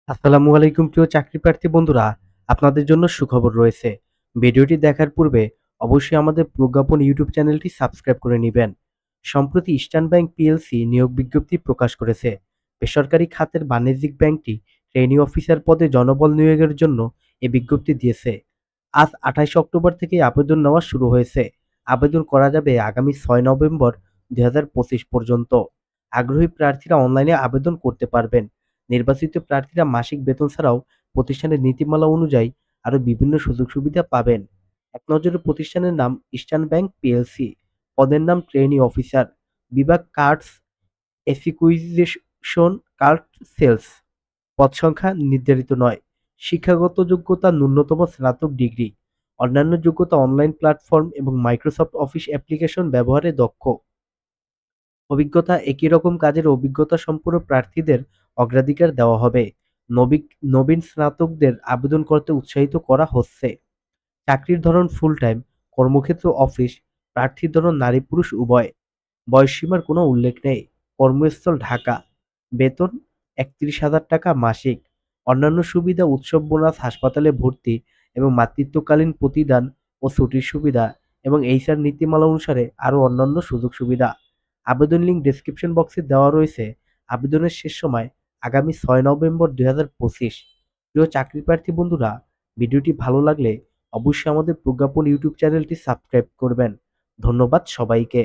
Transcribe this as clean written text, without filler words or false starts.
আসসালামু আলাইকুম প্রিয় চাকরি প্রার্থী বন্ধুরা, আপনাদের জন্য সুখবর রয়েছে। ভিডিওটি দেখার পূর্বে অবশ্যই আমাদের প্রজ্ঞাপন ইউটিউব চ্যানেলটি সাবস্ক্রাইব করে নেবেন। সম্প্রতি ইস্টার্ন ব্যাংক পিএলসি নিয়োগ বিজ্ঞপ্তি প্রকাশ করেছে। বেসরকারি খাতের বাণিজ্যিক ব্যাংকটি ট্রেনি অফিসার পদে জনবল নিয়োগের জন্য এ বিজ্ঞপ্তি দিয়েছে। আজ 28 অক্টোবর থেকে আবেদন নেওয়া শুরু হয়েছে। আবেদন করা যাবে আগামী 6 নভেম্বর 2025 পর্যন্ত। আগ্রহী প্রার্থীরা অনলাইনে আবেদন করতে পারবেন। নির্বাচিত প্রার্থীরা মাসিক বেতন ছাড়াও প্রতিষ্ঠানের নীতিমালা অনুযায়ী আরও বিভিন্ন সুযোগ সুবিধা পাবেন। এক নজরে প্রতিষ্ঠানের নাম ইস্টার্ন ব্যাংক পিএলসি, পদের নাম ট্রেনি অফিসার, বিভাগ কার্ডস এফিকুইজিশন কার্ড সেলস। পদ সংখ্যা নির্ধারিত নয়। শিক্ষাগত যোগ্যতা ন্যূনতম স্নাতক ডিগ্রি। অন্যান্য যোগ্যতা অনলাইন প্ল্যাটফর্ম এবং মাইক্রোসফট অফিস অ্যাপ্লিকেশন ব্যবহারে দক্ষ। অভিজ্ঞতা একই রকম কাজের অভিজ্ঞতা সম্পন্ন প্রার্থীদের অগ্রাধিকার দেওয়া হবে। নবীন স্নাতকদের আবেদন করতে উৎসাহিত করা হচ্ছে। চাকরির ধরন ফুল টাইম, কর্মক্ষেত্র অফিস, প্রার্থীর ধরন নারী পুরুষ উভয়। বয়সসীমার কোনো উল্লেখ নেই। কর্মস্থল ঢাকা। বেতন ৩১,০০০ টাকা মাসিক। অন্যান্য সুবিধা উৎসব বোনাস, হাসপাতালে ভর্তি এবং মাতৃত্বকালীন প্রতিদান ও ছুটির সুবিধা এবং এইচআর নীতিমালা অনুসারে আরও অন্যান্য সুযোগ সুবিধা। আবেদন লিঙ্ক ডেসক্রিপশন বক্সে দেওয়া রয়েছে। আবেদনের শেষ সময় আগামী 6 নভেম্বর 2025। প্রিয় চাকরি প্রার্থী বন্ধুরা, ভিডিওটি ভালো লাগলে অবশ্যই আমাদের প্রজ্ঞাপন ইউটিউব চ্যানেলটি সাবস্ক্রাইব করবেন। ধন্যবাদ সবাইকে।